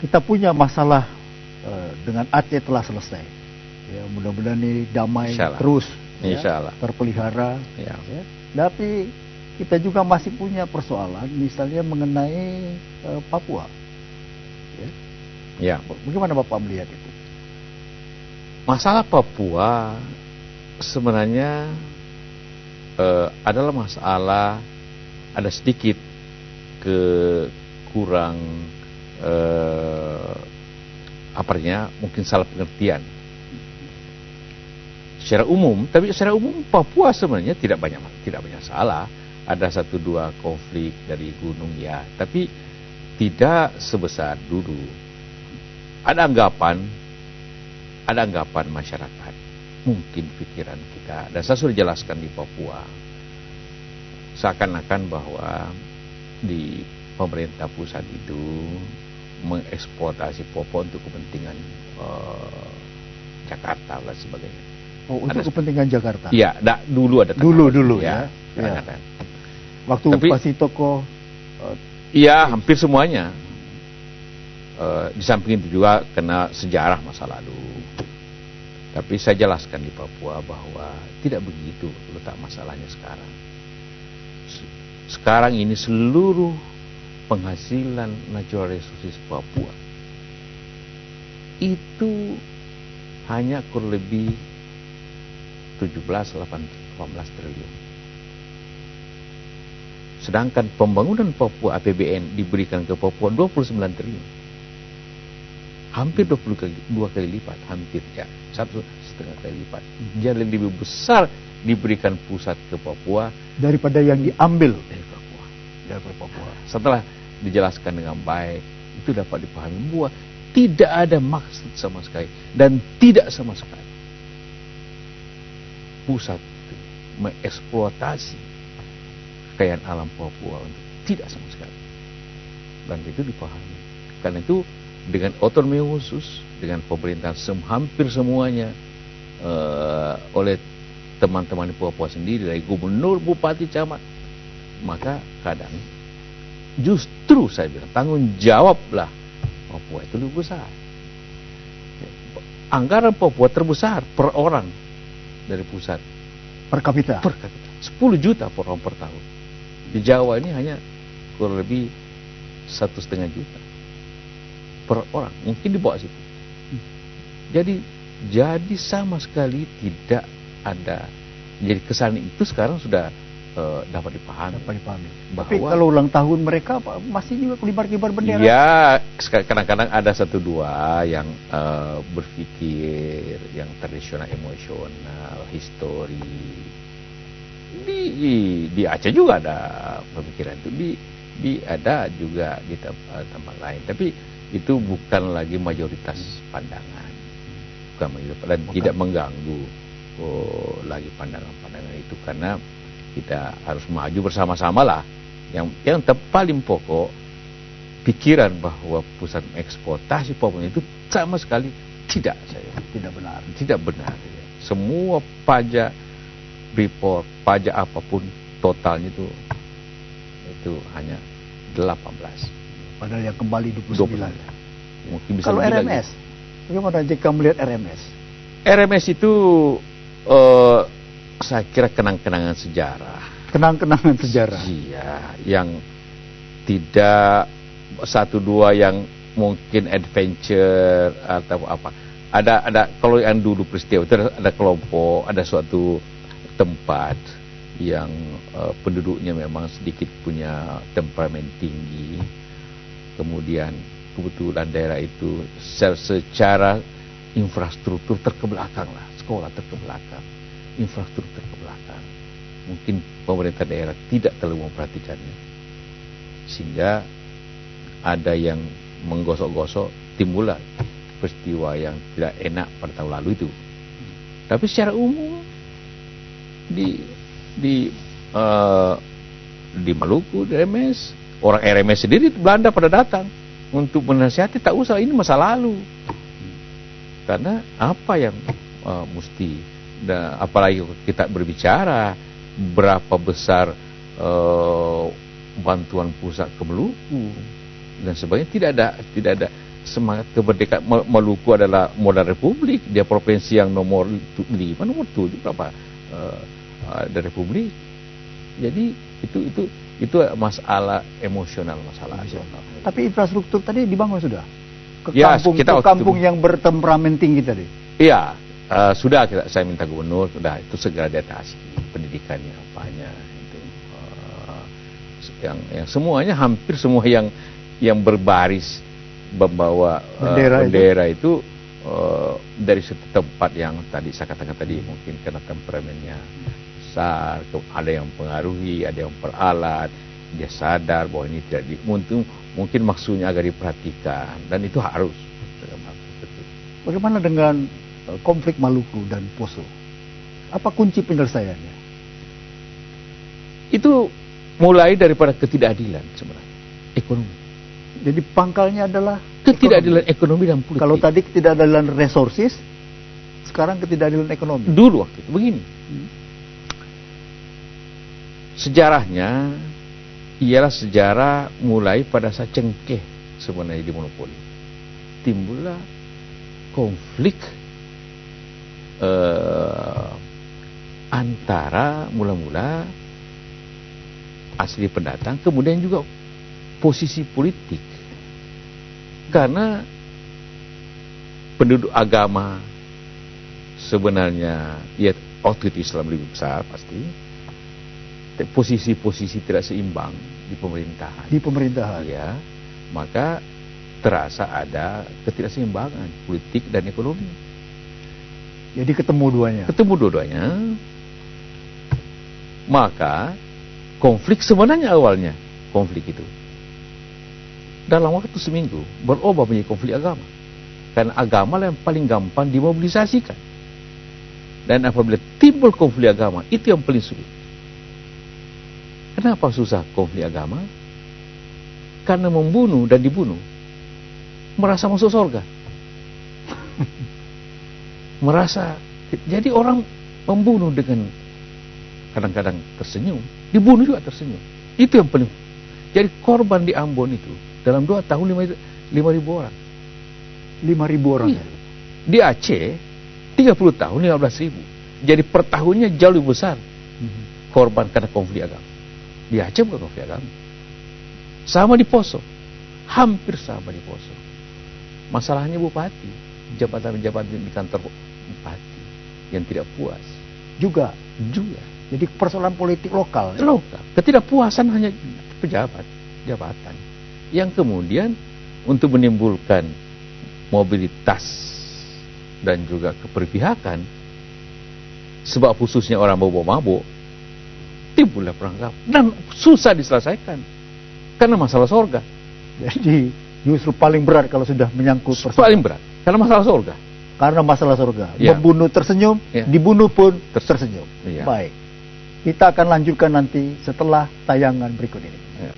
kita punya masalah dengan Aceh telah selesai. Ya, mudah-mudahan ini damai terus, Insyaallah. terpelihara. Ya. Ya. Tapi kita juga masih punya persoalan, misalnya mengenai Papua. Ya. Bagaimana Bapak melihat itu? Masalah Papua sebenarnya adalah masalah ada sedikit kurang mungkin salah pengertian secara umum. Tapi secara umum Papua sebenarnya tidak banyak salah. Ada 1-2 konflik dari gunung ya, tapi tidak sebesar dulu. Ada anggapan masyarakat, mungkin pikiran kita, dan saya sudah jelaskan di Papua, seakan-akan bahwa di pemerintah pusat itu mengeksploitasi Papua untuk kepentingan Jakarta dan sebagainya. Oh, untuk kepentingan Jakarta? Iya, dulu ada dulu ya. Waktu Pak Sitoko? Iya, hampir semuanya. Di samping itu juga kena sejarah masa lalu. Tapi saya jelaskan di Papua bahwa tidak begitu letak masalahnya sekarang. Sekarang ini seluruh penghasilan natural resources Papua itu hanya kurang lebih 17-18 triliun. Sedangkan pembangunan Papua APBN diberikan ke Papua 29 triliun. Hampir 2 kali lipat, hampir ya, 1,5 kali lipat. Jadi lebih besar diberikan pusat ke Papua daripada yang diambil dari Papua. Papua. Setelah dijelaskan dengan baik, itu dapat dipahami bahwa tidak ada maksud sama sekali dan tidak sama sekali pusat itu mengeksploitasi kekayaan alam Papua untuk tidak sama sekali. Dan itu dipahami. Karena itu dengan otonomi khusus, dengan pemerintahan hampir semuanya oleh teman-teman di Papua sendiri, dari gubernur, bupati, camat, maka kadang justru saya bilang tanggung jawablah Papua itu lebih besar. Anggaran Papua terbesar per orang dari pusat per kapita 10 juta per orang per tahun. Di Jawa ini hanya kurang lebih 1,5 juta per orang, mungkin di bawah situ. Jadi sama sekali tidak ada. Jadi kesan itu sekarang sudah dapat dipahami. Tapi kalau ulang tahun mereka masih juga kibar-kibar bendera. Ya, kadang-kadang ada 1-2 yang berpikir yang tradisional, emosional, histori. Di Aceh juga ada pemikiran itu. Ada juga di tempat lain. Tapi itu bukan lagi mayoritas pandangan, dan tidak mengganggu lagi pandangan-pandangan itu, karena kita harus maju bersama-sama lah. Yang paling pokok pikiran bahwa pusat eksploitasi Papua itu sama sekali tidak benar. Semua pajak report, pajak apapun totalnya itu hanya 18. Padahal yang kembali 29. Mungkin bisa kalau RMS, bagaimana jika melihat RMS? RMS itu saya kira kenang-kenangan sejarah. Kenang-kenangan sejarah. Iya, yang tidak 1-2 yang mungkin adventure atau apa. Ada kalau yang dulu peristiwa itu ada kelompok, ada suatu tempat yang penduduknya memang sedikit punya temperamen tinggi. Kemudian kebetulan daerah itu secara infrastruktur terkebelakang lah, sekolah terkebelakang, infrastruktur terkebelakang. Mungkin pemerintah daerah tidak terlalu memperhatikannya, sehingga ada yang menggosok-gosok, timbullah peristiwa yang tidak enak pada tahun lalu itu. Tapi secara umum di Maluku, di RMS, orang RMS sendiri Belanda pada datang untuk menasihati, tak usah, ini masa lalu. Karena apa yang mesti, apalagi kita berbicara berapa besar bantuan pusat ke Maluku dan sebagainya, tidak ada semangat kemerdekaan Maluku adalah modal republik, dia provinsi yang nomor 5, nomor 7 berapa dari republik. Jadi itu masalah emosional, masalah nasional. Tapi infrastruktur tadi dibangun sudah ke Ya, kampung yang bertemperamen tinggi tadi. Iya, sudah saya minta gubernur sudah itu segera diatasi pendidikannya apanya itu yang semuanya hampir semua yang berbaris membawa bendera itu dari satu tempat yang tadi saya katakan tadi, mungkin karena temperamennya besar, ada yang pengaruhi, ada yang peralat, dia sadar bahwa ini tidak mungkin maksudnya agak diperhatikan, dan itu harus. Bagaimana dengan konflik Maluku dan Poso? Apa kunci penyelesaiannya? Itu mulai daripada ketidakadilan sebenarnya, ekonomi. Jadi pangkalnya adalah ketidakadilan ekonomi dan politik. Kalau tadi ketidakadilan resources, sekarang ketidakadilan ekonomi. Dulu waktu itu begini. Sejarahnya ialah sejarah mulai pada saat cengkeh sebenarnya di monopoli. Timbullah konflik antara mula-mula asli pendatang, kemudian juga posisi politik. Karena penduduk agama sebenarnya ya waktu itu Islam lebih besar pasti, posisi-posisi tidak seimbang di pemerintahan. Di pemerintahan. Ya, maka terasa ada ketidakseimbangan politik dan ekonomi. Jadi ketemu duanya. Ketemu dua-duanya. Maka konflik sebenarnya awalnya konflik itu dalam waktu seminggu berubah menjadi konflik agama. Karena agama lah yang paling gampang dimobilisasikan. Dan apabila timbul konflik agama, itu yang paling sulit. Kenapa susah konflik agama? Karena membunuh dan dibunuh merasa masuk surga. Merasa, jadi orang membunuh dengan kadang-kadang tersenyum, dibunuh juga tersenyum. Itu yang paling. Jadi korban di Ambon itu dalam 2 tahun 5.000 orang. 5.000 orang. Iya. Di Aceh 30 tahun 15.000. Jadi per tahunnya jauh lebih besar korban karena konflik agama. Di Aceh bukan konflik agama. Sama di Poso. Hampir sama di Poso. Masalahnya bupati, jabatan-jabatan di kantor bupati yang tidak puas. Juga. Jadi persoalan politik lokal. Ketidakpuasan hanya pejabat, jabatan. Yang kemudian untuk menimbulkan mobilitas dan juga keberpihakan, sebab khususnya orang mabuk-mabuk, timbullah perang dan susah diselesaikan karena masalah surga. Jadi justru paling berat kalau sudah menyangkut persoalan. Paling berat karena masalah surga. Karena masalah surga. Ya. Membunuh tersenyum, ya. Dibunuh pun tersenyum. Ya. Baik. Kita akan lanjutkan nanti setelah tayangan berikut ini. Ya.